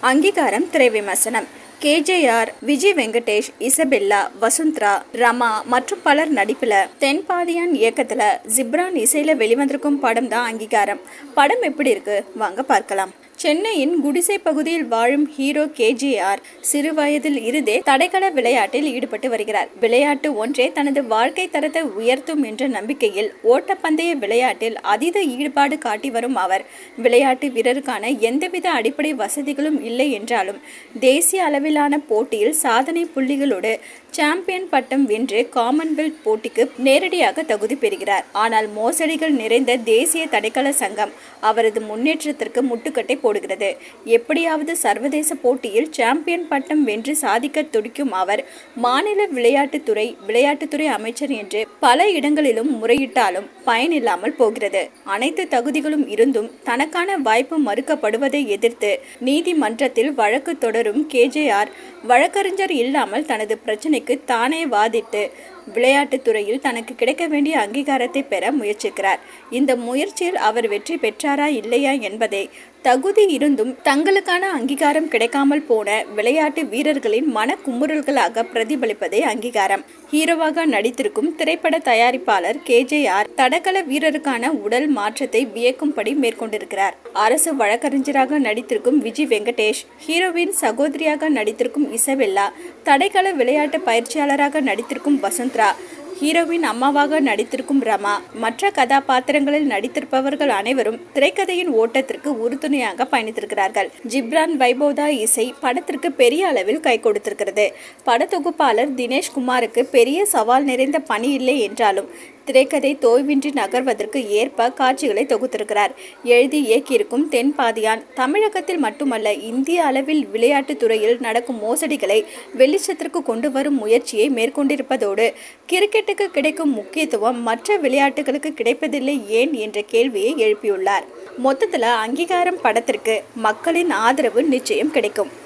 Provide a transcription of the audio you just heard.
அங்கீகாரம் திரை விமர்சனம். கேஜேஆர், விஜய் வெங்கடேஷ், இசபெல்லா, வசுந்தரா, ரமா மற்றும் பலர் நடிப்புல தென்பாதியான் இயக்கத்துல ஜிப்ரான் இசையில வெளிவந்திருக்கும் படம் தான் அங்கீகாரம். படம் எப்படி இருக்கு வாங்க பார்க்கலாம். சென்னையின் குடிசை பகுதியில் வாழும் ஹீரோ கேஜேஆர் சிறு வயதில் இருந்தே தடகள விளையாட்டில் ஈடுபட்டு வருகிறார். விளையாட்டு ஒன்றே தனது வாழ்க்கை தரத்தை உயர்த்தும் என்ற நம்பிக்கையில் ஓட்டப்பந்தய விளையாட்டில் அதீத ஈடுபாடு காட்டி வரும் அவர், விளையாட்டு வீரருக்கான எந்தவித அடிப்படை வசதிகளும் இல்லை என்றாலும் தேசிய அளவிலான போட்டியில் சாதனை புள்ளிகளோடு சாம்பியன் பட்டம் வென்று காமன்வெல்த் போட்டிக்கு நேரடியாக தகுதி பெறுகிறார். ஆனால் மோசடிகள் நிறைந்த தேசிய தடகள சங்கம் அவரது முன்னேற்றத்திற்கு முட்டுக்கட்டை போடுகிறது. எப்படியாவது சர்வதேச போட்டியில் சாம்பியன் பட்டம் வென்று சாதிக்க துடிக்கும் அவர், மாநில விளையாட்டுத்துறை அமைச்சர் என்று பல இடங்களிலும் முறையிட்டாலும் பயனில்லாமல் போகிறது. அனைத்து தகுதிகளும் இருந்தும் தனக்கான வாய்ப்பு மறுக்கப்படுவதை எதிர்த்து நீதிமன்றத்தில் வழக்கு தொடரும் கேஜேஆர், வழக்கறிஞர் இல்லாமல் தனது பிரச்சனைக்கு தானே வாதிட்டு விளையாட்டுத்துறையில் தனக்கு கிடைக்க வேண்டிய அங்கீகாரத்தை பெற முயற்சிக்கிறார். இந்த முயற்சியில் அவர் வெற்றி பெற்றாரா இல்லையா என்பதை தகுதி இருந்தும் தங்களுக்கான அங்கீகாரம் கிடைக்காமல் போன விளையாட்டு வீரர்களின் மன குமுறல்களாக பிரதிபலிப்பதே அங்கீகாரம். ஹீரோவாக நடித்திருக்கும் திரைப்பட தயாரிப்பாளர் கேஜேஆர் தடகள வீரருக்கான உடல் மாற்றத்தை வியக்கும்படி மேற்கொண்டிருக்கிறார். அரசு வழக்கறிஞராக நடித்திருக்கும் விஜய் வெங்கடேஷ், ஹீரோவின் சகோதரியாக நடித்திருக்கும் இசபெல்லா, தடகள விளையாட்டு பயிற்சியாளராக நடித்திருக்கும் வசுந்தரா, ஹீரோவின் அம்மாவாக நடித்திருக்கும் ரமா, மற்ற கதாபாத்திரங்களில் நடித்திருப்பவர்கள் அனைவரும் திரைக்கதையின் ஓட்டத்திற்கு உறுதுணையாக பயணித்திருக்கிறார்கள். ஜிப்ரான் வைபோதா இசை படத்திற்கு பெரிய அளவில் கை கொடுத்திருக்கிறது. படத்தொகுப்பாளர் தினேஷ் குமாருக்கு பெரிய சவால் நிறைந்த பணி இல்லை என்றாலும் திரைக்கதை தோய்வின்றி நகர்வதற்கு ஏற்ப காட்சிகளை தொகுத்திருக்கிறார். எழுதி இயக்கியிருக்கும் தென்பாதியான் தமிழகத்தில் மட்டுமல்ல, இந்திய அளவில் விளையாட்டு துறையில் நடக்கும் மோசடிகளை வெளிச்சத்திற்கு கொண்டு வரும் முயற்சியை மேற்கொண்டிருப்பதோடு கிரிக்கெட்டுக்கு கிடைக்கும் முக்கியத்துவம் மற்ற விளையாட்டுகளுக்கு கிடைப்பதில்லை ஏன் என்ற கேள்வியை எழுப்பியுள்ளார். மொத்தத்தில் அங்கீகாரம் படத்திற்கு மக்களின் ஆதரவு நிச்சயம் கிடைக்கும்.